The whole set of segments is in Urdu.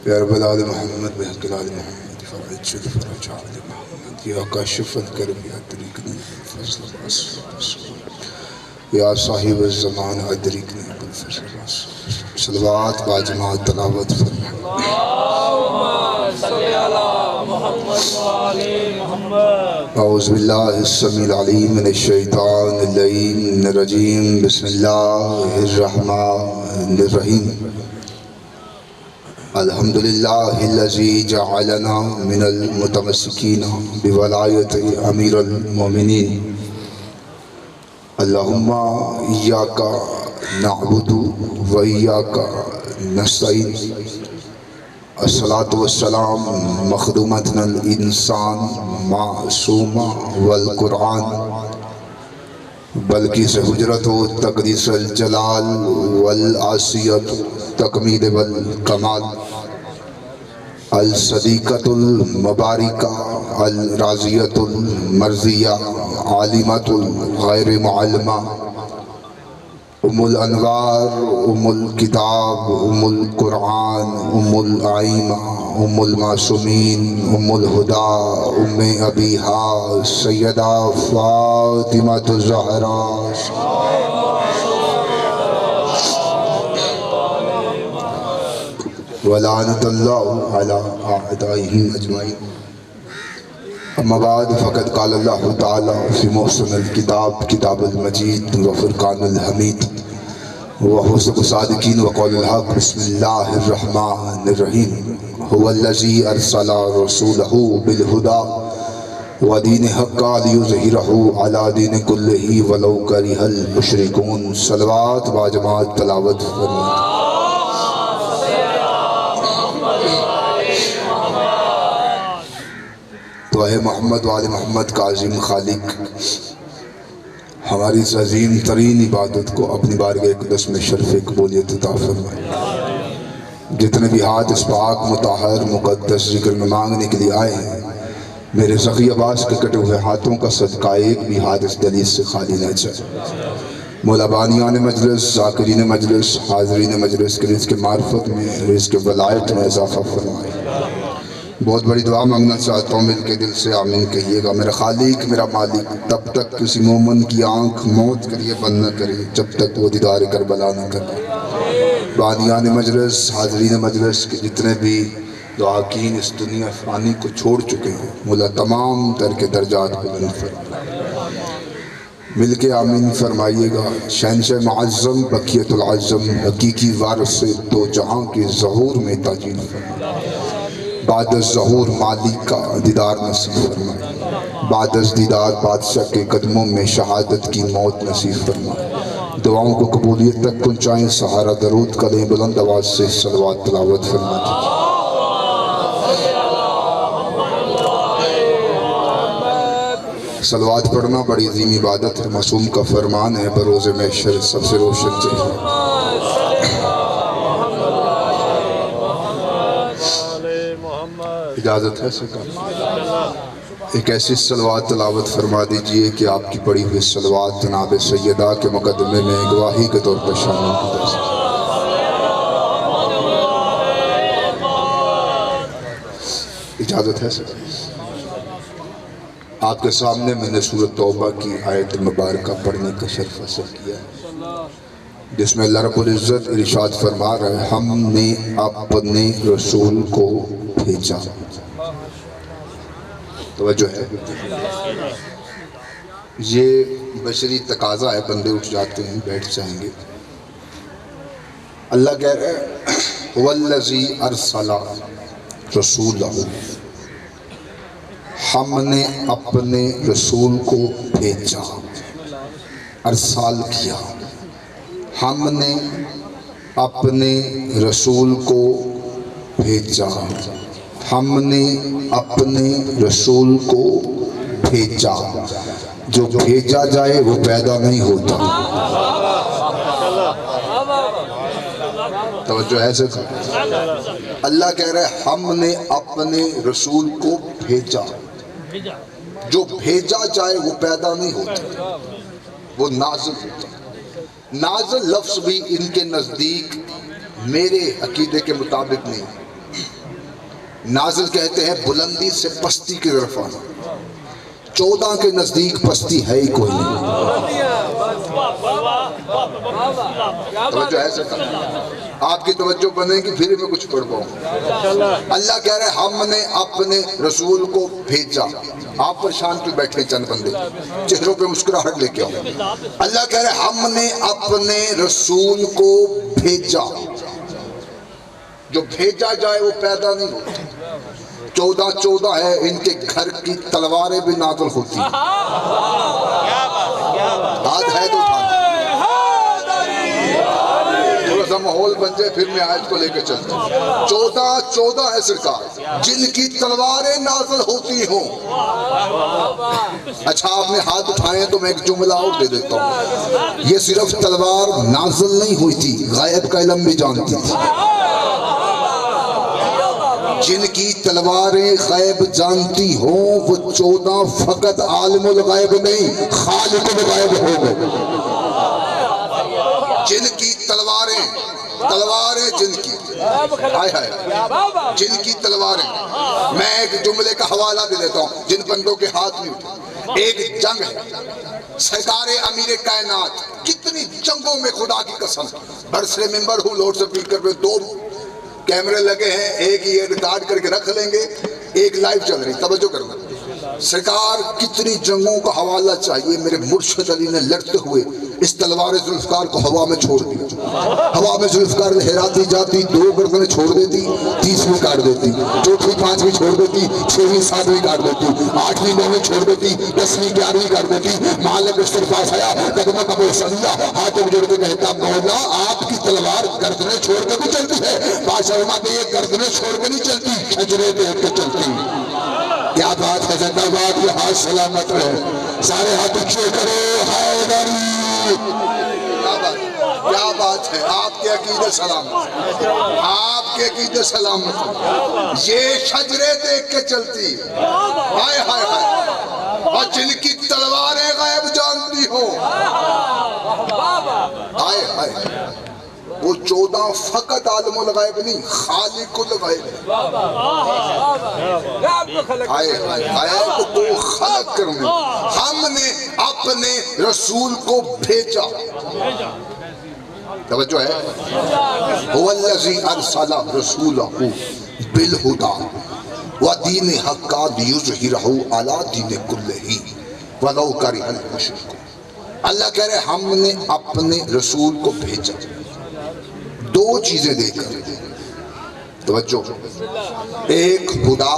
یا رب العالمین محمد بحق العال محمد فرج شد فرج عال محمد یا کاشف الکرب یا ادرکنی بالفضل والسلام یا صاحب الزمان ادرکنی بالفضل والسلام صلوات باجماعت تلاوت فرمائے اللہم صلی علی محمد وآل محمد اعوذ باللہ السمیع العلیم من الشیطان اللعین الرجیم بسم اللہ الرحمن الرحیم الحمدللہ الذی جعلنا من المتمسکین بولایت امیر المومنین اللہم ایاک نعبد و ایاک نستعین الصلاة والسلام مخدومتنا الانسان معصوم والقرآن بلکہ سے حجرت و تقدیس الجلال والعصیت تکمیل والکمال الصدیقۃ المبارکہ الراضیۃ المرضیہ عالمۃ الغیر معلمہ ام الانوار ام الکتاب ام القرآن ام الائمہ ام المعصومین ام الہدی ام ابیہا سیدہ فاطمہ الزہراء ولعنت اللہ علی اعدائہم اجمعین اما بعد فقد قال اللہ تعالی فی محسن الکتاب کتاب المجید وفرقان الحمید وحسن الصادقین وقول الحق بسم اللہ الرحمن الرحیم هو الذی ارسل رسولہ بالہدی ودین حق لیظہرہ علی دین کلہ ولو کرہ المشرکون صلوات باجماعت تلاوت فرمائیں تو اے محمد وآل محمد کا عظیم خالق ہماری اس عظیم ترین عبادت کو اپنی بارگاہ اقدس میں شرف قبولیت عطا فرمائے۔ جتنے بھی ہاتھ اس پاک مطہر مقدس ذکر میں مانگنے کے لیے آئے ہیں، میرے سخی عباس کے کٹے ہوئے ہاتھوں کا صدقہ ایک بھی ہاتھ اس دلیل سے خالی نہ جائے۔ مولا بانیان مجلس، ذاکرین مجلس، حاضرین مجلس کے رزق معرفت میں، رزق ولایت میں اضافہ فرمائے۔ بہت بڑی دعا مانگنا چاہتا ہوں، مل کے دل سے آمین کہیے گا۔ میرا خالق میرا مالک، تب تک کسی مومن کی آنکھ موت کے لیے بند نہ کرے جب تک وہ دیدار کربلا نہ کرے۔ بانیان مجلس، حاضرین مجلس کے جتنے بھی دعاکین اس دنیا فانی کو چھوڑ چکے ہیں، مولا تمام تر کے درجات بلند فرمائے۔ مل کے آمین فرمائیے گا۔ شہنشاہ معظم بقیت العظم حقیقی وارث سے دو جہاں کے ظہور میں تاجیل فرمائے۔ بعد از ظہور مالک کا دیدار نصیب فرمائے، بعد از دیدار بادشاہ کے قدموں میں شہادت کی موت نصیب فرمائے۔ دعاؤں کو قبولیت تک پہنچائیں، سہارا درود کا لیں، بلند آواز سے صلوات تلاوت فرمائیں۔ صلوات پڑھنا بڑی عظیم عبادت ہے، معصوم کا فرمان ہے، بروز محشر سب سے روشن چہرہ۔ اجازت ہے سرکار؟ ایک ایسی صلوات تلاوت فرما دیجئے کہ آپ کی پڑھی ہوئی صلوات جناب سیدہ کے مقدمے میں گواہی کے طور پر شامل کی جا سکے۔ اجازت ہے سرکار؟ آپ کے سامنے میں نے سورۃ توبہ کی آیت مبارکہ پڑھنے کا شرف حاصل کیا ہے، جس میں اللہ رب العزت ارشاد فرما رہا ہے، ہم نے اپنے رسول کو بھیجا۔ توجہ ہے، یہ بشری تقاضا ہے، بندے اٹھ جاتے ہیں، بیٹھ جائیں گے۔ اللہ کہہ رہے ہیں وَالَّذِي أَرْسَلَ رَسُولَهُ، ہم نے اپنے رسول کو بھیجا، ارسال کیا۔ ہم نے اپنے رسول کو بھیجا، ہم نے اپنے رسول کو بھیجا۔ جو بھیجا جائے وہ پیدا نہیں ہوتا۔ توجہ ہے سر؟ اللہ کہہ رہا ہے ہم نے اپنے رسول کو بھیجا، جو بھیجا جائے وہ پیدا نہیں ہوتا، وہ نازل ہوتا۔ نازل لفظ بھی ان کے نزدیک میرے عقیدے کے مطابق نہیں، نازل کہتے ہیں بلندی سے پستی کی طرف آنا. 14 کے نزدیک پستی ہے ہی کوئی نہیں. توجہ ہے سر؟ آپ کی توجہ بنے گی پھر میں کچھ پڑھ پاؤں. اللہ کہہ رہے ہم نے اپنے رسول کو بھیجا. آپ پریشان کیوں بیٹھے چند بندے؟ چہروں پہ مسکراہٹ لے کے آؤ. اللہ کہہ رہے ہم نے اپنے رسول کو بھیجا. جو بھیجا جائے وہ پیدا نہیں ہوتا. 14 ہے ان کے گھر کی تلواریں بھی نازل ہوتی ہیں. ہاتھ ہے تو تھوڑا سا ماحول بن جائے پھر میں آیت کو لے کے چلتا ہوں. 14 ہے سرکار جن کی تلواریں نازل ہوتی ہوں. اچھا آپ نے ہاتھ اٹھائے تو میں ایک جملہ اور دے دیتا ہوں. یہ صرف تلوار نازل نہیں ہوئی تھی، غائب کا علم بھی جانتی تھی. جن کی تلواریں غیب جانتی ہوں وہ 14 فقط عالم الغیب نہیں خالق الغیب ہو گئے. جن کی تلواریں جن کی جن کی تلواریں. میں ایک جملے کا حوالہ دے دیتا ہوں جن بندوں کے ہاتھ میں اٹھے. ایک جنگ ہے سرکار امیر کائنات کتنی جنگوں میں خدا کی قسم برسر ممبر ہوں لوڈ سپیکر پہ 2 کیمرے لگے ہیں. ایک یہ ریکارڈ کر کے رکھ لیں گے، ایک لائیو چل رہی. توجہ کرنا. سرکار کتنی جنگوں کا حوالہ چاہیے. میرے مرشد علی نے لڑتے ہوئے اس تلوار ذوالفقار کو ہوا میں چھوڑ دیا. ہوا میں ذوالفقار لہراتی جاتی 2 گردنیں چھوڑ دیتی، 30ویں کاٹ دیتی، 4تھیں 5ویں چھوڑ دیتی، 6ویں 7ویں کاٹ دیتی، 8ویں 9ویں چھوڑ دیتی، 10ویں 11ویں کاٹ دیتی. مالک بستر پاس آیا، قدموں کا بوسہ لیا، ہاتھوں جوڑ کے کہتا مولا آپ کی تلوار گردنیں چھوڑ کے بھی چلتی ہے. بادشاہ فرماتے یہ گردنیں چھوڑ کے نہیں چلتی، شجرے دیکھ کے چلتی. کیا بات ہے زندہ باد. یہ ہاتھ سلامت رہے. سارے ہاتھ اونچے کرو. حیدری. کیا بات ہے. آپ کے عقیدے سلامت، آپ کے عقیدے سلامت. یہ شجرے دیکھ کے چلتی. ہائے ہائے ہائے. اور جن کی تلواریں غیب جانتی ہو. ہائے ہائے. وہ 14 فقط عالم الغیب نہیں خالق الغیب. آئے کو خلق کرنے. ہم نے اپنے رسول کو بھیجا. توجہ ہے. هو الذی ارسل رسولہ بالہدی ودین الحق لیظہرہ علی دین کلہ ولو کرہ المشرکون. اللہ کہہ رہے ہم نے اپنے رسول کو بھیجا 2 چیزیں دے کر. توجہ. ایک خدا،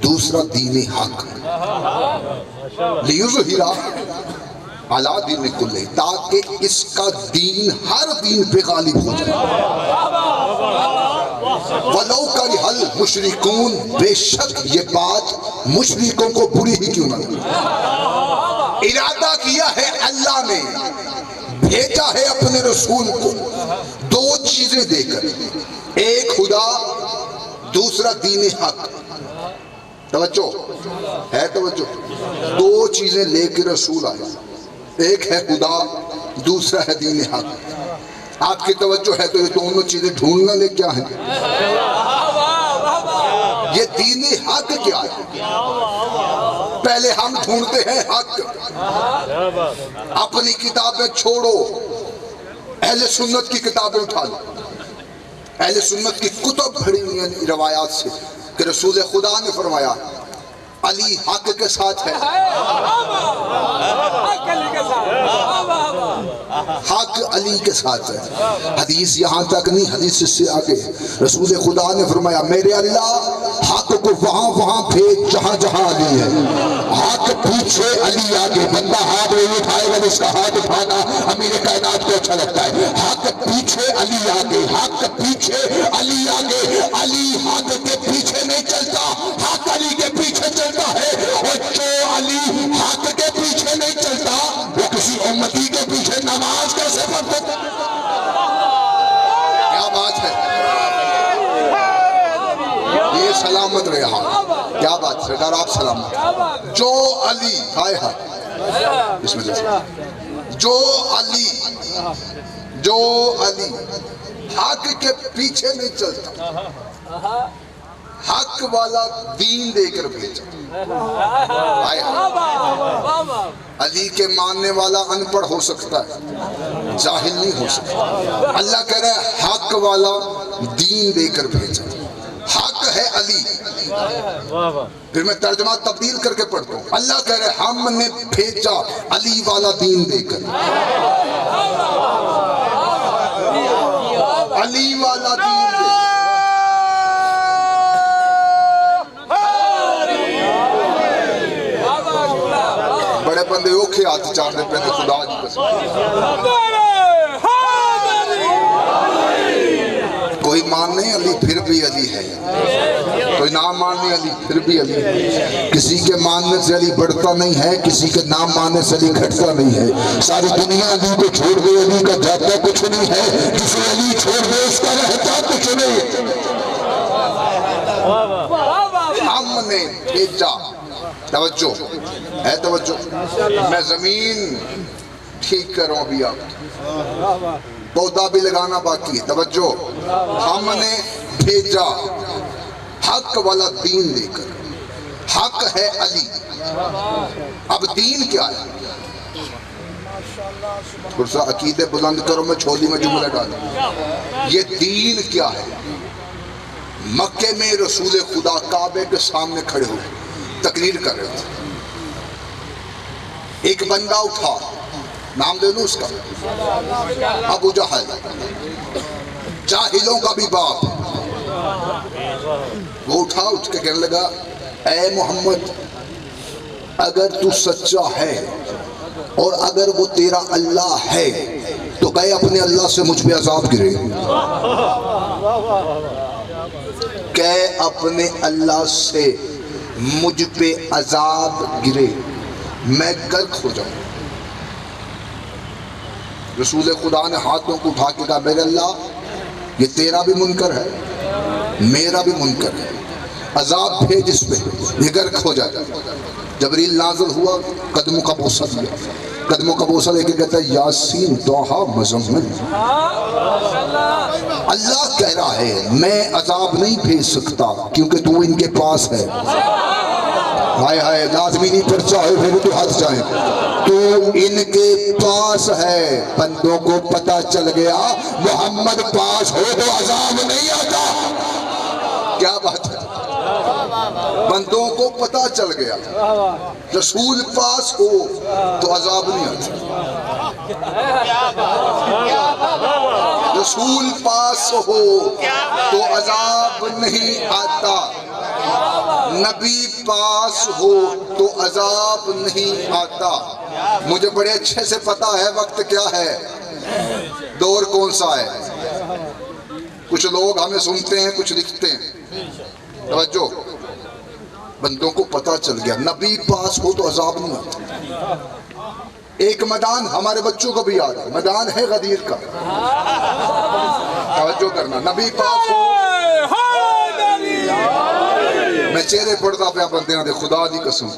دوسرا دین حق. لیظہرہ علی دین کلہ تاکہ اس کا دین ہر دین پہ غالب ہو جائے. وَلَوْ كَرِهَ الْمُشْرِكُونَ بے شک یہ بات مشرکوں کو بری ہی کیوں نہ لگے. ارادہ کیا ہے اللہ نے، بھیجا ہے اپنے رسول کو 2 چیزیں دے کر. ایک خدا، دوسرا دین حق. توجہ ہے. توجہ. 2 چیزیں لے کے رسول آئے. ایک ہے خدا، دوسرا ہے دین حق. آپ کی توجہ ہے تو یہ دونوں چیزیں ڈھونڈنا لے کیا ہیں. یہ دین حق کیا ہے. پہلے ہم ڈھونڈتے ہیں حق. اپنی کتابیں چھوڑو، اہل سنت کی کتابیں اٹھا لو. اہل سنت کی کتب پڑھی ہوئی ہیں روایات سے کہ رسول خدا نے فرمایا علی حق کے ساتھ ہے. حق علی کے ساتھ ہے. حدیث یہاں تک نہیں، حدیث اس سے آگے رسول خدا نے فرمایا میرے اللہ حق کو وہاں بھیج جہاں جہاں علی ہے. حق پیچھے علی آگے. بندہ ہاتھ نہیں اٹھائے گا اس کا ہاتھ اٹھانا امیر کائنات کو اچھا لگتا ہے. حق پیچھے علی آگے، حق پیچھے علی آگے. علی حق کے پیچھے نہیں چلتا، حق علی کے پیچھے چلتا ہے. اور جو علی حق کے پیچھے نہیں چلتا وہ کسی امتی کے پیچھے نماز کیسے پڑھتا. کیا بات ہے. یہ سلامت رہے. ہاں کیا بات. سرکار آپ سلامت. جو علی ہائے ہائے بسم اللہ. جو علی حق کے پیچھے نہیں چلتا. حق والا دین دے کر بھیجا۔ علی کے ماننے والا ان پڑھ ہو سکتا ہے، جاہل نہیں ہو سکتا۔ اللہ کہہ رہا ہے حق والا دین دے کر بھیجا، حق ہے علی۔ پھر میں ترجمہ تبدیل کر کے پڑھتا ہوں۔ اللہ کہہ رہے ہم نے بھیجا علی والا دین دے کر، علی والا دین دے کر۔ بڑے بندے اوکھے ہاتھ چاہنے پہ خدا جی قسم، کوئی ماننے علی پھر بھی علی ہے، کوئی نہ ماننے علی پھر بھی علی ہے۔ کسی کے ماننے سے علی بڑھتا نہیں ہے، کسی کے نہ ماننے سے علی گھٹتا نہیں ہے۔ ساری دنیا علی کو چھوڑ دے، علی کا جاتا کچھ نہیں ہے، کسی علی چھوڑ دے اس کا رہتا کچھ نہیں۔ ہم نے بھیجا، توجہ ہے توجہ، میں زمین ٹھیک کروں ابھی آپ، پودا بھی لگانا باقی ہے، توجہ۔ ہم نے بھیجا حق والا دین دے کر، حق ہے علی۔ اب دین کیا ہے؟ تھوڑا عقیدے بلند کرو، میں چھولی میں جملہ ڈالوں۔ یہ دین کیا ہے؟ مکے میں رسول خدا کعبے کے سامنے کھڑے ہوئے تقریر کر رہے تھے۔ ایک بندہ اٹھا، نام دے دوں اس کا، ابو جہل، جاہلوں کا بھی باپ۔ وہ اٹھ کے کہنے لگا اے محمد، اگر تو سچا ہے اور اگر وہ تیرا اللہ ہے تو کہے اپنے اللہ سے مجھ پہ عذاب گرے، کہ اپنے اللہ سے مجھ پہ عذاب گرے، میں غرق ہو جاؤں۔ رسول خدا نے ہاتھوں کو اٹھا کے کہا میرے اللہ یہ تیرا بھی منکر ہے میرا بھی منکر ہے، عذاب بھیج اس پہ، یہ غرق ہو جائے۔ جبریل نازل ہوا، قدموں کا بوسہ دیا، قدموں کا بوسہ لے کے کہتا ہے یاسین دوہا مزمل۔ اللہ کہہ رہا ہے میں عذاب نہیں بھیج سکتا کیونکہ تو ان کے پاس ہے۔ ہائے ہائے، لازمی نہیں پرچہ ہے پھر تو ہاتھ جائیں، تو ان کے پاس ہے۔ بندوں کو پتہ چل گیا محمد پاس ہو تو عذاب نہیں آتا۔ کیا بات ہے؟ بندوں کو پتہ چل گیا رسول پاس ہو تو عذاب نہیں آتا، رسول پاس ہو تو عذاب نہیں آتا، نبی پاس ہو تو عذاب نہیں آتا۔ مجھے بڑے اچھے سے پتا ہے وقت کیا ہے، دور کون سا ہے۔ کچھ لوگ ہمیں سنتے ہیں، کچھ لکھتے ہیں، توجہ۔ بندوں کو پتا چل گیا نبی پاس ہو تو عذاب نہیں آتا۔ ایک میدان ہمارے بچوں کو بھی یاد ہے، میدان ہے غدیر کا، توجہ کرنا، نبی پاس ہو۔ میں چہرے پڑھتا پیا بندے نہ دے، خدا دی قسم،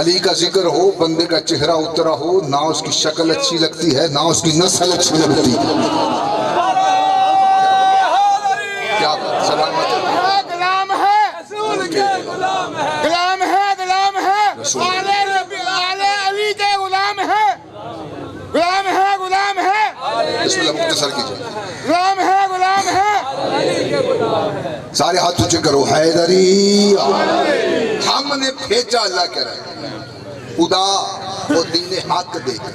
علی کا ذکر ہو، بندے کا چہرہ اترا ہو، نہ اس کی شکل اچھی لگتی ہے نہ اس کی نسل اچھی لگتی ہے۔ کیا سلامت غلام ہے، غلام ہے، غلام ہے، آلے علی کے غلام ہے، غلام ہے، غلام ہے، بسم اللہ مختصر کیجئے، غلام ہے، غلام ہے۔ سارے ہاتھ اونچے کرو، حیدری ہم نے بھیجا، اللہ کہہ رہا ہے خدا وہ دین حق دے کر۔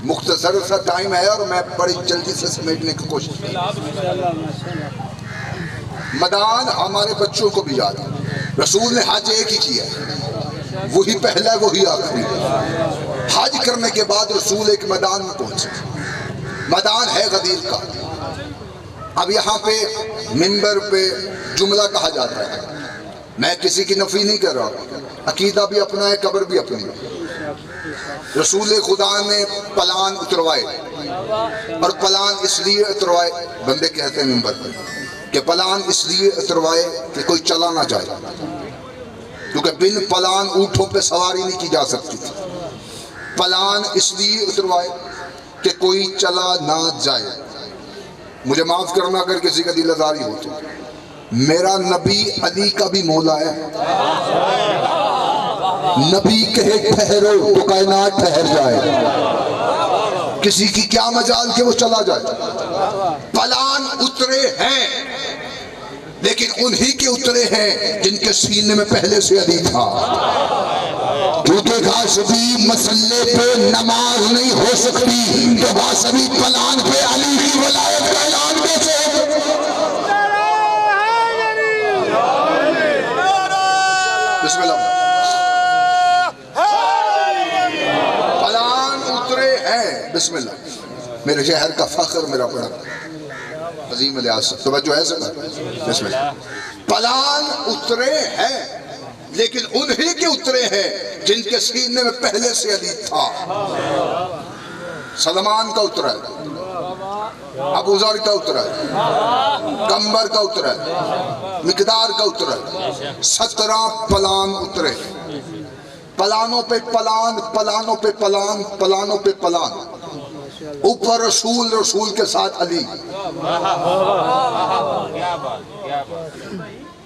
مختصر سا ٹائم ہے اور میں بڑی جلدی سے سمیٹنے کی کوشش کروں۔ میدان ہمارے بچوں کو بھی یاد ہے، رسول نے حج ایک ہی کیا ہے، وہی پہلا وہی آخری۔ حج کرنے کے بعد رسول ایک میدان میں پہنچے، میدان ہے غدیر کا۔ اب یہاں پہ منبر پہ جملہ کہا جاتا ہے، میں کسی کی نفی نہیں کر رہا، عقیدہ بھی اپنا ہے، قبر بھی اپنی ہے۔ رسول خدا نے پلان اتروائے، اور پلان اس لیے اتروائے، بندے کہتے ہیں منبر پہ کہ پلان اس لیے اتروائے کہ کوئی چلا نہ جائے، کیونکہ بن پلان اونٹوں پہ سواری نہیں کی جا سکتی تھی۔ پلان اس لیے اتروائے کہ کوئی چلا نہ جائے۔ مجھے معاف کرنا اگر کسی کا دل آزاری ہو تو، میرا نبی علی کا بھی مولا ہے. نبی کہے ٹھہرو تو کائنات ٹھہر جائے. کسی کی کیا مجال کہ وہ چلا جائے. پلان اترے ہیں لیکن انہی کے اترے ہیں جن کے سینے میں پہلے سے علی تھا. کیونکہ غازوی مسئلے پہ نماز نہیں ہو سکتی تو غازوی پلان پہ علی کی ولایت کا اعلان کیسے ہو؟ بسم اللہ. پلان اترے ہیں. بسم اللہ. میرے شہر کا فخر میرا بڑا عظیم ریاست. توجہ ہے سب. بسم اللہ. پلان اترے ہیں لیکن انہی کے اترے ہیں جن کے سینے میں پہلے سے علی تھا. سلمان کا اترا ہے, ابو ذر کا اترا ہے, کمبر کا اترا ہے, مقدار کا اترا ہے. 17 پلان اترے. پلانوں پہ پلان, پلانوں پہ پلان, پلانوں پہ پلان. اوپر رسول, رسول کے ساتھ علی.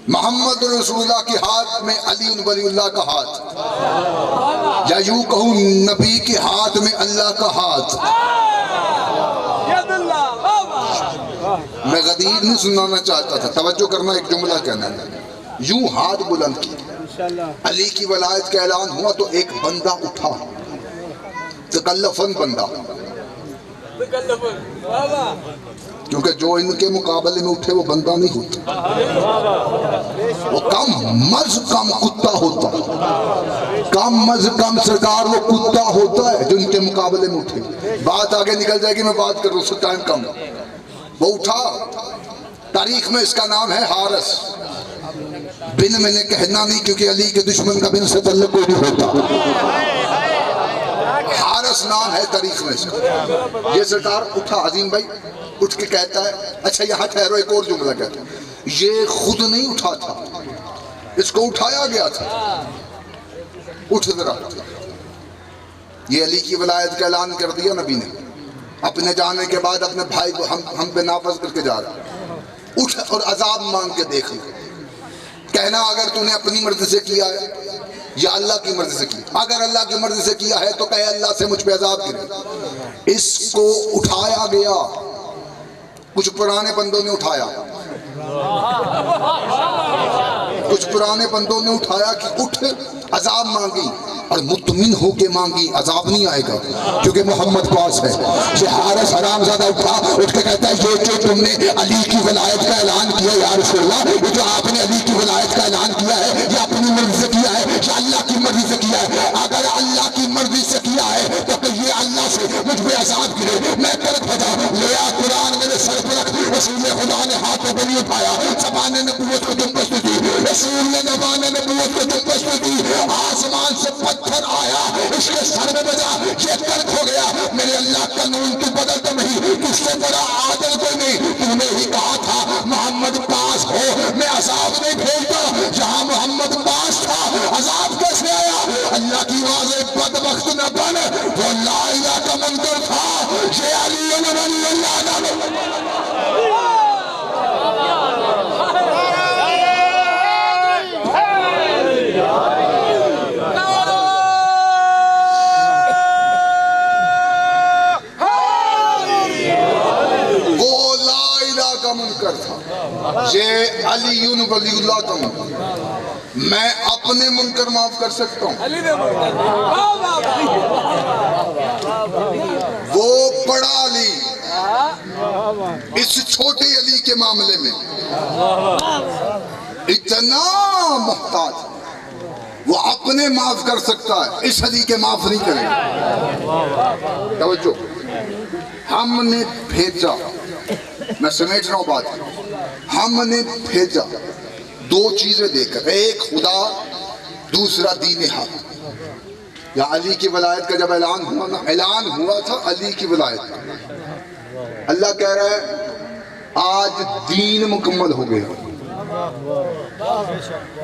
محمد رسول اللہ کے ہاتھ میں علی ولی اللہ کا ہاتھ, یا یوں کہوں نبی کے ہاتھ میں اللہ کا ہاتھ. میں غدیر نہیں سنانا چاہتا تھا, توجہ کرنا, ایک جملہ کہنا ہے. یوں ہاتھ بلند کیا, علی کی ولایت کا اعلان ہوا تو ایک بندہ اٹھا, تکلفن بندہ, کیونکہ جو ان کے مقابلے میں اٹھے وہ بندہ نہیں ہوتا, وہ کم از کم کتا ہوتا. کم از کم سرکار وہ کتا ہوتا ہے جو ان کے مقابلے میں اٹھے. بات آگے نکل جائے گی, میں بات کر رہا ہوں, اس ٹائم کم. وہ اٹھا, تاریخ میں اس کا نام ہے حارث بن. میں نے کہنا نہیں کیونکہ علی کے دشمن کا بن سے تعلق کوئی نہیں ہوتا. حارث نام ہے تاریخ میں اس کا. یہ سرکار اٹھا, عظیم بھائی اٹھ کے کہتا ہے, اچھا یہاں ٹھہرو, ایک اور جملہ کہتا ہے, یہ خود نہیں اٹھا تھا, اس کو اٹھایا گیا تھا. اٹھ ذرا. یہ علی کی ولایت کا اعلان کر دیا نبی نے. اپنے جانے کے بعد اپنے بھائی کو ہم پہ نافذ کر کے جا رہا. اٹھ اور عذاب مانگ کے دیکھ لے. کہنا اگر تو نے اپنی مرضی سے کیا ہے یا اللہ کی مرضی سے کیا. اگر اللہ کی مرضی سے کیا ہے تو کہے اللہ سے مجھ پہ عذاب گرے. اس کو اٹھایا گیا. کچھ پرانے بندوں نے اٹھایا, کچھ پرانے بندوں نے اٹھایا کہ اٹھ, عذاب مانگی اور مطمئن ہو کے مانگی, عذاب نہیں آئے گا کیونکہ محمد پاس ہے. یہ حارث حرام زادہ اٹھا, اٹھ کے کہتا ہے یہ جو تم نے علی کی ولایت کا اعلان کیا یا رسول اللہ, یہ جو آپ نے علی کی ولایت کا اعلان کیا ہے یہ اپنی مرضی سے کیا ہے یا اللہ کی مرضی سے کیا ہے؟ اگر اللہ کی مرضی سے کیا ہے تو کہ یہ اللہ سے مجھ پہ عذاب گرے. میں کرت بتا لیا, قرآن میرے سر پر رکھ. رسول خدا نے ہاتھوں کو نہیں اٹھایا, زبان نبوت کو تم بچتی تھی. رسول نے زبان نبوت کو تم بچتی تھی. آسمان سے پتھر آیا, اس کے سر میں بجا, یہ کرک ہو گیا. میرے اللہ کا نون تو بدلتا نہیں, تجھ سے بڑا عادل کوئی نہیں. تو نے ہی کہا تھا محمد پاس ہو, میں عذاب نہیں بھیجتا. جہاں محمد پاس تھا عذاب کیسے آیا؟ اللہ کی واضح بدبخت نہ بن, وہ لا الہ کا منکر تھا. یہ علی ولی اللہ کا منکر تھا. یہ علی ولی اللہ کا منکر. میں اپنے منکر معاف کر سکتا ہوں. وہ بڑا علی اس چھوٹے علی کے معاملے میں اتنا محتاج, وہ اپنے معاف کر سکتا ہے, اس علی کے معاف نہیں کرے گا. توجہ, ہم نے بھیجا, میں سمیٹ رہا ہوں بات, ہم نے بھیجا دو چیزیں دے کر, ایک خدا, دوسرا دین حق. یا علی کی ولایت کا جب اعلان ہوا نا, اعلان ہوا تھا علی کی ولایت کا. اللہ کہہ رہا ہے آج دین مکمل ہو گیا.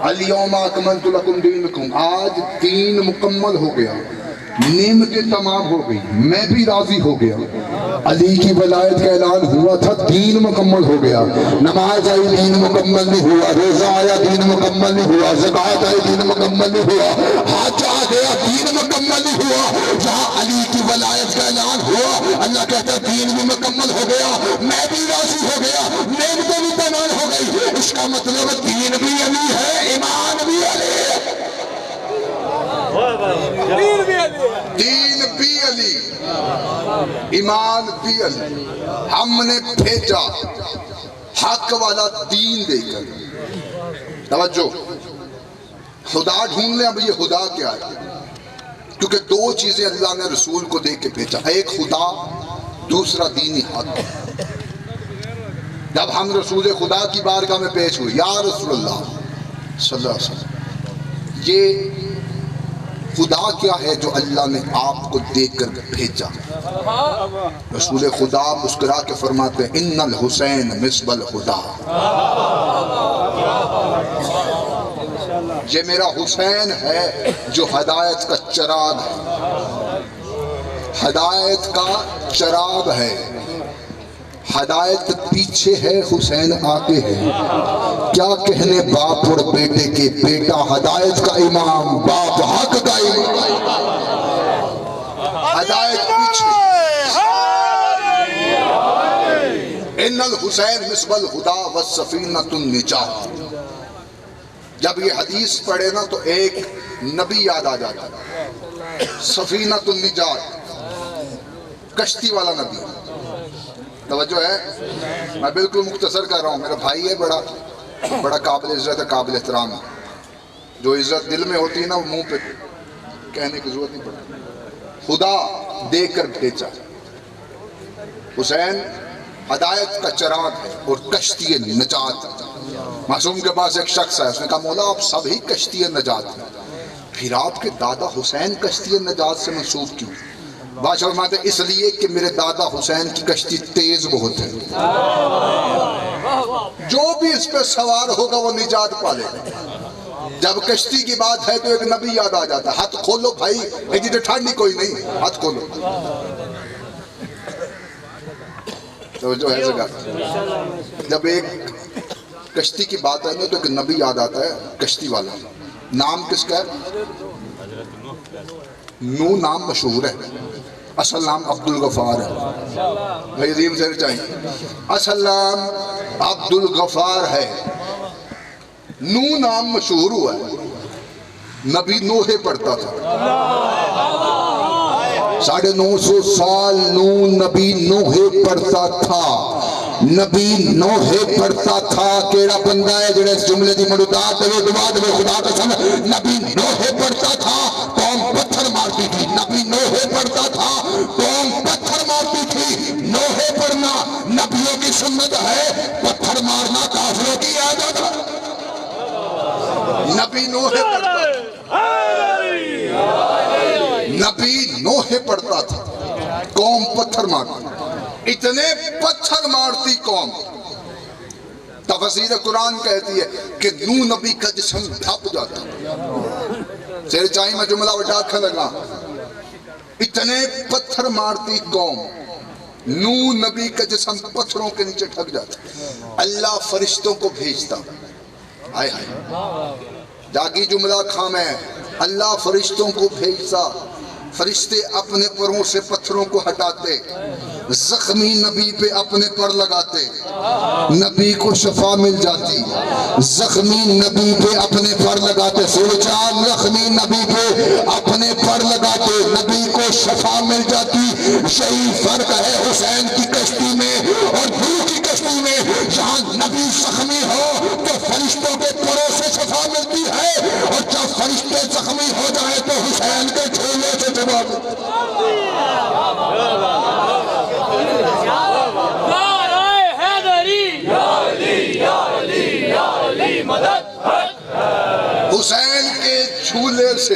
الیوم اکملت لکم دینکم, آج دین مکمل ہو گیا. نعمتیں تمام ہو گئی، میں بھی راضی ہو گیا، علی کی ولایت کا اعلان ہوا تھا، دین مکمل ہو گیا، نماز آئی دین مکمل نہیں ہوا، روزہ آیا دین مکمل نہیں ہوا، زکوٰۃ آئی دین مکمل نہیں ہوا، حج آ گیا دین مکمل نہیں ہوا، جہاں علی کی ولایت کا اعلان ہوا اللہ کہتا ہے دین بھی مکمل ہو گیا، میں بھی راضی ہو گیا، نعمتیں بھی تمام ہو گئی۔ اس کا مطلب دین بھی علی ہے، ایمان بھی علی ہے، دین بھی علی، ایمان بھی علی۔ ہم نے بھیجا حق والا دین دے کر۔ توجہ، خدا ڈھونڈ لیں اب یہ خدا کیا ہے، کیونکہ دو چیزیں اللہ نے رسول کو دے کے بھیجا، ایک خدا، دوسرا دینی حق۔ جب ہم رسول خدا کی بارگاہ میں پیش ہوئے، یا رسول اللہ صلی اللہ علیہ وسلم، یہ خدا کیا ہے جو اللہ نے آپ کو دے کر بھیجا؟ رسول خدا مسکرا کے فرماتے ہیں ان الحسین مصباح الہدی، یہ میرا حسین ہے جو ہدایت کا چراغ ہے، ہدایت کا چراغ ہے، ہدایت پیچھے ہے حسین آگے ہے۔ کیا کہنے باپ اور بیٹے کے، بیٹا ہدایت کا امام، باپ حق کا امام، ہدایت پیچھے۔ ان الحسین مصباح الہدی والسفینۃ النجات۔ جب یہ حدیث پڑھے نا تو ایک نبی یاد آ جاتا ہے، سفینۃ النجات، کشتی والا نبی۔ توجہ ہے، میں بالکل مختصر کر رہا ہوں، میرا بھائی ہے، بڑا قابل عزت ہے، قابل احترام ہے۔ جو عزت دل میں ہوتی ہے نا وہ منہ پہ کہنے کی ضرورت نہیں پڑتی۔ خدا دے کر بھیجا، حسین ہدایت کا چراغ ہے اور کشتی نجات۔ معصوم کے پاس ایک شخص ہے، اس نے کہا مولا آپ سب ہی کشتی نجات ہیں، پھر آپ کے دادا حسین کشتی نجات سے منسوب کیوں؟ بادشاہ فرماتے ہیں اس لیے کہ میرے دادا حسین کی کشتی تیز بہت ہے، جو بھی اس پہ سوار ہوگا وہ نجات پالے گا۔ جب کشتی کی بات ہے تو ایک نبی یاد آ جاتا ہے، ہاتھ کھولو بھائی، ایک ٹھنڈی کوئی نہیں، ہاتھ کھولو۔ تو جو ہے جگہ جب ایک کشتی کی بات ہے نا تو ایک نبی یاد آتا ہے، کشتی والا۔ نام کس کا ہے؟ نو نام مشہور ہے، اصل نام عبد الغفار ہے، بھائی عظیم سے چاہیے، اصل نام عبد الغفار ہے، نو نام مشہور ہوا ہے، نبی نوحے پڑھتا تھا، 950 سال نو نبی نوحے پڑھتا تھا، نبی نوحے پڑھتا تھا۔ کیڑا بندہ ہے جڑے اس جملے دی مرداد دے دعا دے خدا قسم، نبی نوحے پڑھتا تھا، قوم پتھر مارتی تھی، نبی نوحے پڑھتا تھا، قوم پتھر مارتی تھی۔ نوحے پڑھنا نبیوں کی سنت ہے، پتھر مارنا کافروں کی عادت ہے۔ نبی نوحے پڑھتا تھا، نبی نوحے پڑھتا تھا، قوم پتھر مارتی، اتنے پتھر مارتی قوم، تفسیر قرآن کہتی ہے کہ نو نبی کا جسم ڈھپ جاتا۔ سیر چاہی میں جملہ وٹا کھا لگا، اتنے پتھر مارتی قوم، نو نبی کا جسم پتھروں کے نیچے ڈھک جاتا، اللہ فرشتوں کو بھیجتا، آئے آئے جاگی جملہ کھام ہے، اللہ فرشتوں کو بھیجتا، فرشتے اپنے پروں سے پتھروں کو ہٹاتے، زخمی نبی پہ اپنے پر لگاتے، نبی کو شفا مل جاتی، زخمی نبی پہ اپنے پر لگاتے، سوچان زخمی نبی پہ اپنے پر لگاتے، نبی کو شفا مل جاتی۔ یہی فرق ہے حسین کی کشتی میں اور نوح کی کشتی میں، جہاں نبی زخمی ہو تو فرشتوں کے پروں سے شفا ملتی ہے، اور جب فرشتے زخمی ہو جائے تو حسین کے چھولے سے شفا ملتی ہے۔ حسین کے چھولے سے،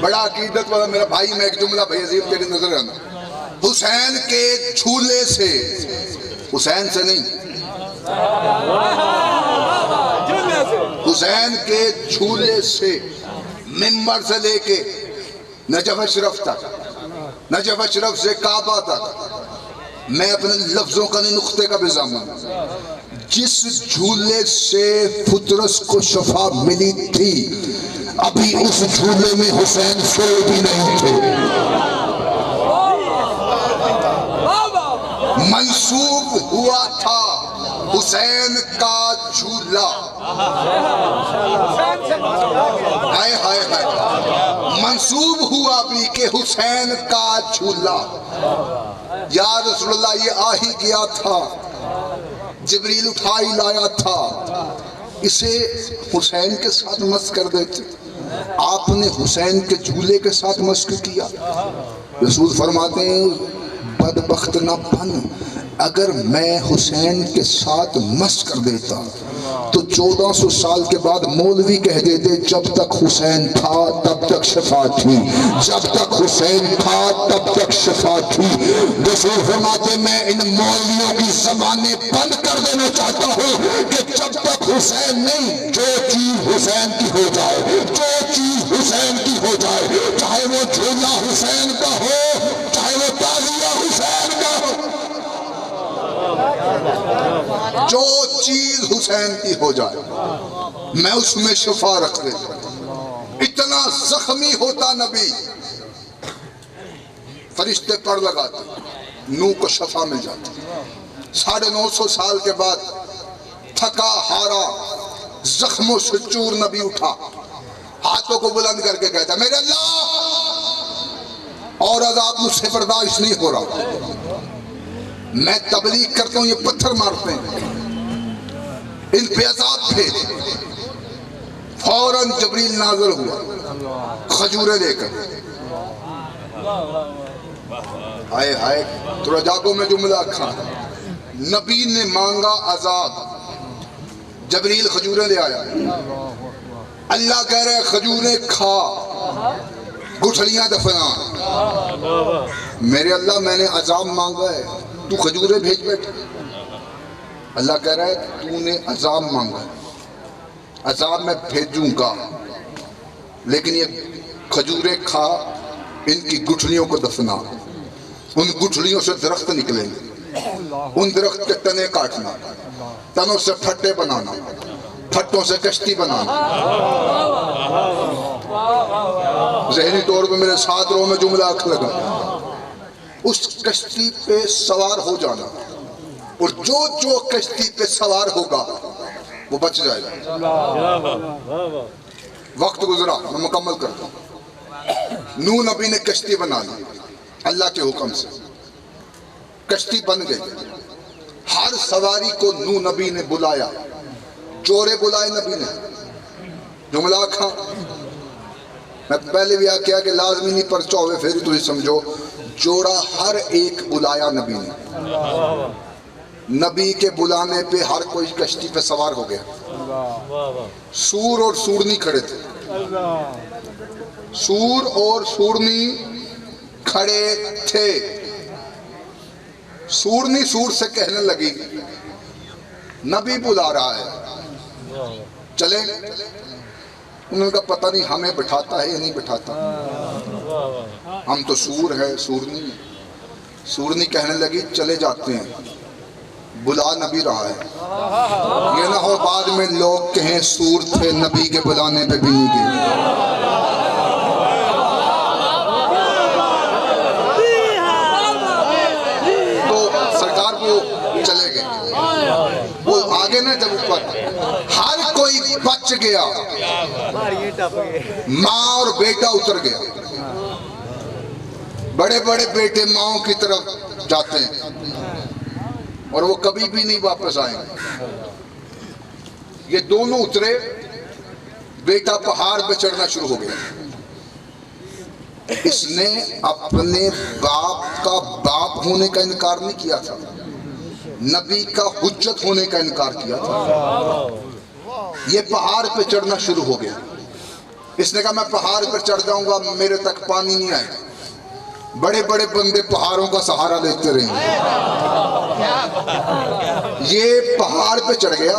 بڑا عقیدت والا میرا بھائی، میں ایک جملہ بھائی عظیم تیری نظر آنا، حسین کے چھولے سے، حسین سے نہیں، حسین کے چھولے سے، ممبر سے لے کے نجف اشرف تک، نجف اشرف سے کعبہ تک، میں اپنے لفظوں کا نہیں نقطے کا بھی ضامن، جس جھولے سے فطرس کو شفا ملی تھی ابھی اس جھولے میں حسین سوئے بھی نہیں تھے۔ منسوب ہوا تھا حسین کا جھولا، ہائے ہائے ہائے، منسوب ہوا بھی کہ حسین کا جھولا، یا رسول اللہ یہ آ ہی گیا تھا، جبریل اٹھائی لایا تھا، اسے حسین کے ساتھ مس کر دیتے، آپ نے حسین کے جھولے کے ساتھ مشق کیا۔ رسول فرماتے ہیں بدبخت نہ بن، اگر میں حسین کے ساتھ مس کر دیتا تو 1400 سال کے بعد مولوی کہہ دیتے جب تک حسین تھا تب تک شفا تھی، جب تک حسین تھا تب تک شفا تھی۔ رسول فرماتے میں ان مولویوں کی زبانیں بند کر دینا چاہتا ہوں کہ جب تک حسین نہیں، جو چیز حسین کی ہو جائے، جو چیز حسین کی ہو جائے، چاہے وہ جھولا حسین کا ہو، چاہے وہ تعزیہ حسین کا ہو، جو چیز حسین کی ہو جائے میں اس میں شفا رکھ دیتا۔ اتنا زخمی ہوتا نبی، فرشتے پڑھ لگاتے، نو کو شفا مل جاتی۔ 950 سال کے بعد تھکا ہارا زخموں سے چور نبی اٹھا، ہاتھوں کو بلند کر کے کہتا میرے اللہ اور عذاب مجھ سے برداشت نہیں ہو رہا، میں تبلیغ کرتا ہوں یہ پتھر مارتے ہیں، ان پہ عذاب پھیر۔ فوراً جبریل نازل ہوا کھجوریں لے کر، آئے ہائے تھوڑا جاگو میں جملہ کھا، نبی نے مانگا عذاب، جبریل کھجوریں لے آیا، اللہ کہہ رہے کھجوریں کھا گٹھلیاں دفنا، میرے اللہ میں نے عذاب مانگا ہے تو کھجوریں بھیج بیٹھے، اللہ کہہ رہا ہے تو نے عذاب مانگا، عذاب میں بھیجوں گا، لیکن یہ کھجوریں کھا ان کی گٹھلیوں کو دفنا، ان گٹھلیوں سے درخت نکلیں گے، ان درخت کے تنے کاٹنا، تنوں سے پھٹے بنانا، پھٹوں سے کشتی بنانا۔ ذہنی طور پہ میرے ساتھ رو میں جملہ اکھ لگا، اس کشتی پہ سوار ہو جانا، اور جو کشتی پہ سوار ہوگا وہ بچ جائے گا۔ وقت گزرا، میں مکمل کرتا ہوں۔ نوح نبی نے کشتی بنا لی اللہ کے حکم سے، کشتی بن گئی، ہر سواری کو نوح نبی نے بلایا، جوڑے بلائے نبی نے، جملہ کھا میں پہلے بھی کیا کہ لازمی نہیں پرچہ ہوئے پھر ہی تجھے سمجھو، جوڑا ہر ایک بلایا نبی نے، نبی کے بلانے پہ ہر کوئی کشتی پہ سوار ہو گیا۔ سور اور سورنی کھڑے تھے، سور اور سورنی کھڑے تھے، سورنی سور سے کہنے لگی نبی بلا رہا ہے چلیں، انہوں نے کہا پتہ نہیں ہمیں بٹھاتا ہے یا نہیں بٹھاتا، ہم تو سور ہے سورنی ہے۔ سورنی کہنے لگی چلے جاتے ہیں، بلا نبی رہا ہے، یہ نہ ہو بعد میں لوگ کہیں سور تھے نبی کے بلانے پہ بھی نہیں گئے۔ تو سرکار وہ چلے گئے، وہ آگے نہ جب اوپر ہر کوئی بچ گیا، ماں اور بیٹا اتر گیا، بڑے بڑے بیٹے ماؤں کی طرف جاتے ہیں اور وہ کبھی بھی نہیں واپس آئیں گے۔ یہ دونوں اترے، بیٹا پہاڑ پہ چڑھنا شروع ہو گیا، اس نے اپنے باپ کا باپ ہونے کا انکار نہیں کیا تھا، نبی کا حجت ہونے کا انکار کیا تھا۔ یہ پہاڑ پہ چڑھنا شروع ہو گیا، اس نے کہا میں پہاڑ پہ چڑھ جاؤں گا میرے تک پانی نہیں آئے گا۔ بڑے بڑے بندے پہاڑوں کا سہارا لیتے رہے، یہ پہاڑ پہ چڑھ گیا،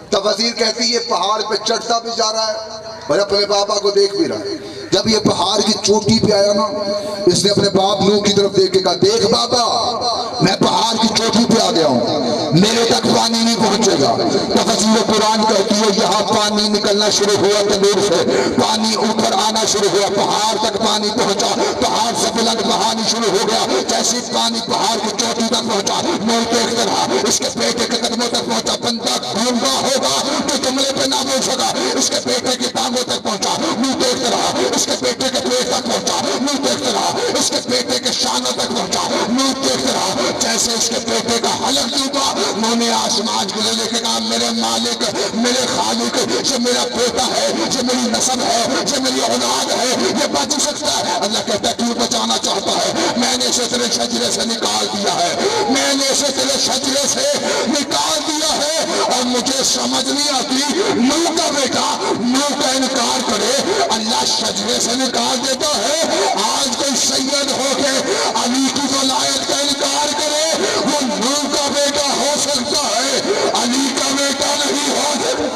تفسیر کہتی ہے یہ پہاڑ پہ چڑھتا بھی جا رہا ہے اور اپنے پاپا کو دیکھ بھی رہا ہے، جب یہ پہاڑ کی چوٹی پہ آیا نا، اس نے اپنے باپ نوح کی طرف دیکھ کے کہا دیکھ بابا میں پہاڑ کی چوٹی پہ آ گیا ہوں، میرے تک پانی نہیں پہنچے گا۔ تفسیر قرآن کہتی ہے یہاں پانی نکلنا شروع ہوا تندور سے، پانی اوپر آنا شروع ہوا، پہاڑ تک پانی پہنچا، پہاڑ سے بلند بہانی شروع ہو گیا۔ جیسے پانی پہاڑ کی چوٹی تک پہنچا، نوح دیکھتا رہا، اس کے بیٹے کے قدموں تک پہنچا۔ بندہ گونگا ہوگا تو جملے پہ نہ بول سکا، اس کے بیٹے کی ٹانگوں تک پہنچا، نوح دیکھتا رہا، اس کے بیٹے کے پیٹ تک پہنچا، نوح دیکھتا رہا، اس کے بیٹے کے شانوں تک پہنچا، نوح دیکھتا رہا۔ جیسے اس کے بیٹے کا حلق ٹوٹا، نوح نے آسمان کو لے کے کہا میرے مالک، میرے خالق، یہ میرا بیٹا ہے، یہ میری نسل ہے، یہ میری اولاد ہے، یہ بچ سکتا ہے۔ اللہ کہتا ہے کیوں بچانا چاہتا ہے؟ میں نے اسے تیرے شجرے سے نکال دیا ہے، میں نے اسے تیرے شجرے سے نکال دیا ہے، اور مجھے سمجھ نہیں آتی نوح کا بیٹا نوح کا انکار کرے، اللہ شجرے سے نکال دیتا ہے۔ آج کوئی سید ہو کے علی کی ولایت کا انکار کرے، وہ نوح کا بیٹا ہو سکتا ہے، علی کا بیٹا نہیں ہو سکتا۔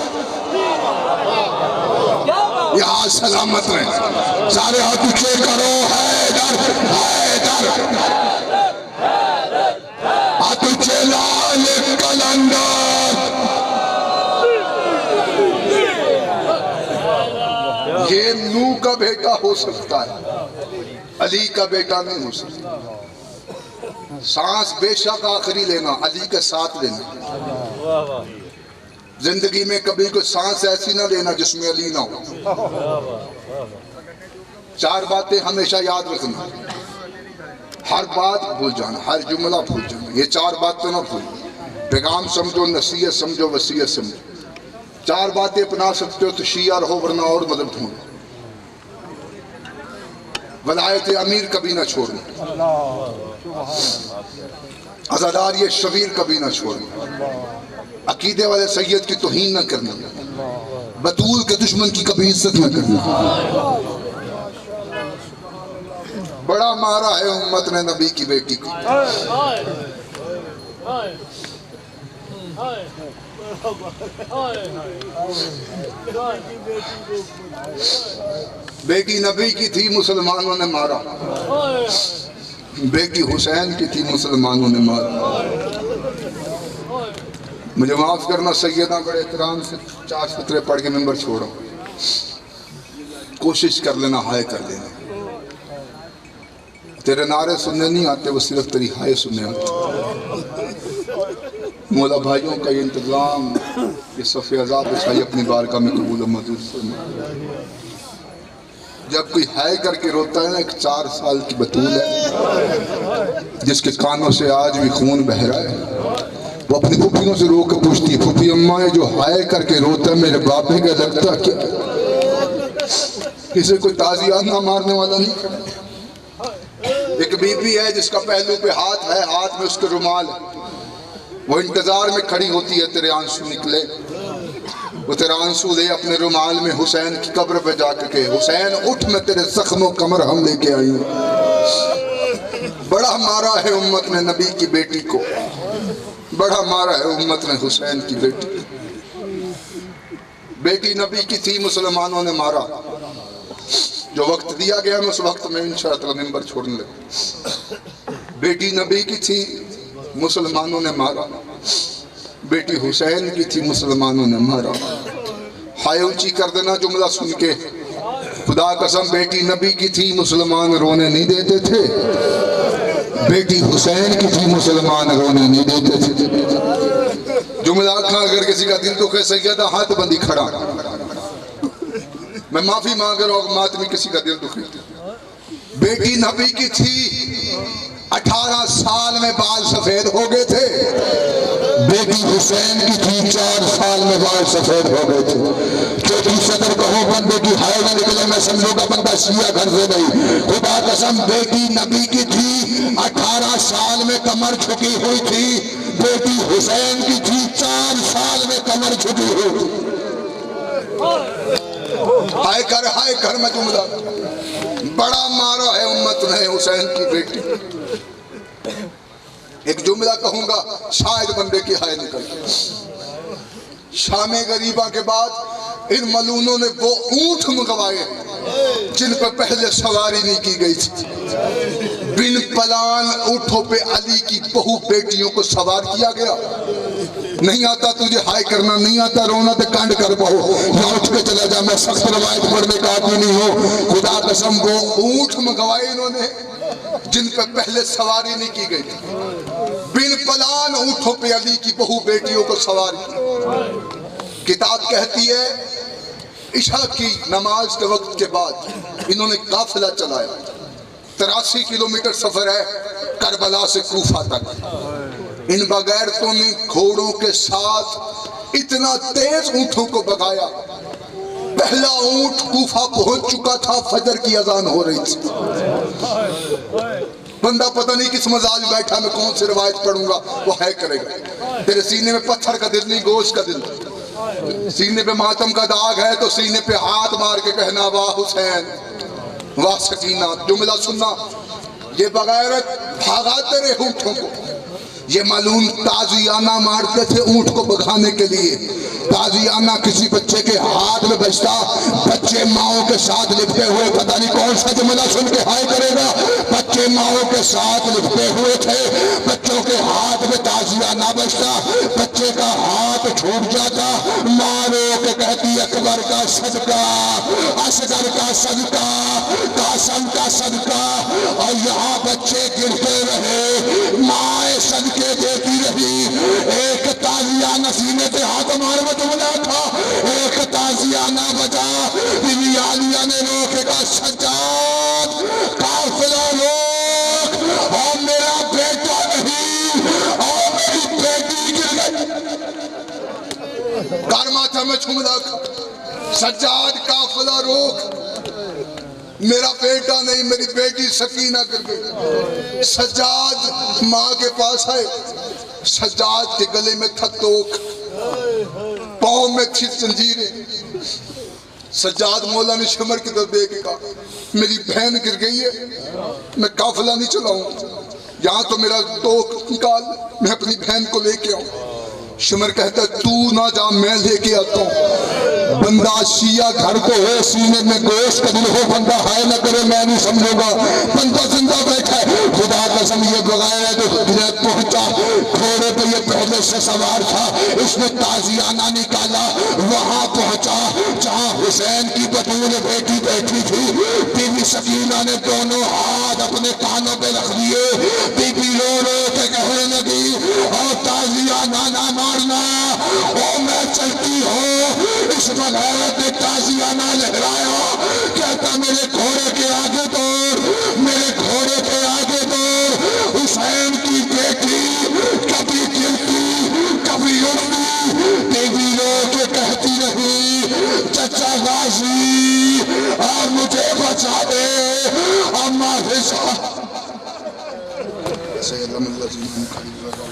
یہاں سلامت رہے، سارے ہاتھ اونچے کرو، حیدر حیدر، ہاتھ اونچے، لال قلندر۔ یہ نوح کا بیٹا ہو سکتا ہے، علی کا بیٹا نہیں ہو سکتا۔ سانس بے شک آخری لینا، علی کے ساتھ لینا۔ زندگی میں کبھی کوئی سانس ایسی نہ لینا جس میں علی نہ ہو۔ چار باتیں ہمیشہ یاد رکھنا، ہر بات بھول جانا، ہر جملہ بھول جانا، یہ چار باتیں نہ بھول۔ پیغام سمجھو، نصیحت سمجھو، وصیت سمجھو۔ چار باتیں اپنا سکتے ہو تو شیعہ رہو، ورنہ اور مدد ڈھونڈو۔ ولایت امیر کبھی نہ چھوڑنا، عزاداری شبیر کبھی نہ چھوڑنا، عقیدے والے سید کی توہین نہ کرنا، بطول کے دشمن کی کبھی عزت نہ کرنا۔ بڑا مارا ہے امت نے نبی کی بیٹی کو، بیٹی نبی کی تھی مسلمانوں نے مارا، بیٹی حسین کی تھی مسلمانوں نے مارا۔ مجھے معاف کرنا سیدہ، بڑے احترام سے چار فطرے پڑھ کے ممبر چھوڑا، کوشش کر لینا ہائے کر لینا۔ تیرے نعرے سننے نہیں آتے، وہ صرف تیری ہائے سننے آتے۔ مولا بھائیوں کا یہ انتظام، یہ صف عذاب بچھائی اپنی بارگاہ میں قبول و منظور فرما۔ جب کوئی ہائے کر کے روتا ہے نا، ایک 4 سال کی بطول ہے جس کے کانوں سے آج بھی خون بہہ رہا ہے، وہ اپنی پھپھیوں سے رو کے پوچھتی ہے پھپھی اماں یہ جو ہائے کر کے روتا ہے میرے باپے کا لگتا کیا؟ اسے کوئی تعزیات نہ مارنے والا نہیں کھڑا۔ ایک بی بی ہے جس کا پہلو پہ ہاتھ ہے، ہاتھ میں اس کے رومال ہے، وہ انتظار میں کھڑی ہوتی ہے تیرے آنسو نکلے، وہ تیرا آنسو لے اپنے رومال میں حسین کی قبر پہ جا کے حسین اٹھ میں تیرے زخم و کمر ہم لے کے آئی ہوں۔ بڑا مارا ہے امت نے نبی کی بیٹی کو، بڑا مارا ہے امت نے حسین کی بیٹی۔ بیٹی نبی کی تھی، مسلمانوں نے مارا۔ جو وقت دیا گیا میں اس وقت میں انشاءاللہ ممبر چھوڑنے لگا۔ بیٹی نبی کی تھی، مسلمانوں نے مارا۔ بیٹی حسین کی تھی، مسلمانوں نے مارا۔ ہائے اونچی کر دینا جملہ سن کے، خدا قسم بیٹی نبی کی تھی، مسلمان رونے نہیں دیتے تھے۔ بیٹی حسین کی تھی، مسلمان رونے نہیں دیتے تھے۔ جملہ کھا اگر کسی کا دل دکھے سیدہ ہاتھ بندی کھڑا، میں معافی مانگ رہا ہوں ماتمی کسی کا دل دکھے۔ بیٹی نبی کی تھی، 18 سال میں بال سفید ہو گئے تھے۔ بیٹی حسین کی تھی، 4 سال میں بال سفید ہو گئے تھے۔ چوتھی صدر کہو بندے کی ہائے نہ نکلے، میں سمجھوں گا بندہ شیعہ گھر سے نہیں۔ خدا قسم بیٹی نبی کی تھی، 18 سال میں کمر جھکی ہوئی تھی۔ بیٹی حسین کی تھی، 4 سال میں کمر جھکی ہوئی تھی۔ ہائے کر میں جملہ بڑا مارا ہے امت نے حسین کی بیٹی۔ ایک جملہ کہوں گا شاید بندے کی ہائے نکل۔ شام غریبہ کے بعد ان ملونوں نے وہ اونٹ منگوائے جن پر پہلے سواری نہیں کی گئی تھی. بن پلان اونٹوں پہ علی کی بہو بیٹیوں کو سوار کیا گیا. نہیں آتا تجھے ہائے کرنا، نہیں آتا رونا تو کانڈ کر پاؤ، یا اٹھ کے چلا جا. میں سخت روایت پڑھنے کا آدمی نہیں ہوں. خدا قسم وہ اونٹ منگوائے انہوں نے جن پہ پہلے سواری نہیں کی گئی تھی. بن پلان اونٹوں پہ علی کی بہو بیٹیوں کو سوار کیا. کتاب کہتی ہے عشاء کی نماز کے وقت کے بعد انہوں نے قافلہ چلایا. 83 کلومیٹر سفر ہے کربلا سے کوفہ تک. ان بغیرتوں نے گھوڑوں کے ساتھ اتنا تیز اونٹوں کو بگایا. پہلا اونٹ کوفہ پہنچ چکا تھا، فجر کی اذان ہو رہی تھی. بندہ پتہ نہیں کس مزاج بیٹھا، میں کون سی روایت پڑھوں گا وہ ہے کرے گا. تیرے سینے میں پتھر کا دل نہیں، گوشت کا دل. سینے پہ ماتم کا داغ ہے تو سینے پہ ہاتھ مار کے کہنا واہ حسین واہ سکینہ. جملہ سننا، یہ بغیرت بھاگاتے رہے اونٹوں کو. یہ معلوم تازیانہ مارتے تھے اونٹ کو بگانے کے لیے. تازیانہ کسی بچے کے ہاتھ میں بجتا، بچے ماؤں کے ساتھ لپٹے ہوئے، پتہ نہیں کون سا جملہ سن کے ہائے کرے گا. بچے ماؤں کے ساتھ لپٹے ہوئے تھے، بچوں کے ہاتھ میں تازیانہ بجتا، بچے کا ہاتھ چھوٹ جاتا، ماں رو کے کہتی اکبر کا صدقہ، اصغر کا صدقہ، قاسم کا صدقہ. اور یہاں بچے گرتے رہے، ماں صدقے دیتی رہی. ایک تازیانہ سینے پہ ہاتھ مار میں جملہ تھا، ایک تازیانہ بجا. بی بی عالیہ نے روکے کا سجاد قافلہ روک، اور میرا بیٹا نہیں اور میری بیٹی گر گئی. کارما تھا میں جملہ سجاد قافلہ روک، میرا بیٹا نہیں میری بیٹی سکینہ گر گئی. سجاد ماں کے پاس آئے، سجاد کے گلے میں تھا توک، پاؤں میں تھی زنجیریں. سجاد مولا نے شمر کی طرف دیکھ کے کہا میری بہن گر گئی ہے، میں قافلہ نہیں چلاؤں، یہاں تو میرا توک نکال، میں اپنی بہن کو لے کے آؤں. شمر کہتا ہے تو نہ جا، میں لے کے آتا ہوں. بندہ شیعہ گھر کو ہو، سینے میں گوشت کا دل ہو، بندہ ہائے نہ کرے میں نہیں سمجھوں گا. بندہ زندہ بیٹھا ہے. خدا قسم یہ بغیر تو پہنچا، گھوڑے پہ یہ پہلے سے سوار تھا، اس نے تازیانہ نکالا. وہاں پہنچا جہاں حسین کی بطول بیٹی بیٹھی تھی. بی بی سکینہ نے دونوں ہاتھ اپنے کانوں پہ رکھ دیے. بی بی رو رو کے کہنے لگی اور تازیانہ نہ مارنا، او میں چلتی ہوں. اس بغیرت نے تازیانہ لہرایا، کہتا میرے گھوڑے کے آگے دوڑ، میرے گھوڑے کے آگے دوڑ. حسین کی بیٹی کبھی گرتی کبھی اڑتی. بیوی رو کے کہتی رہی چچا غازی اور مجھے بچا دے. اما رضا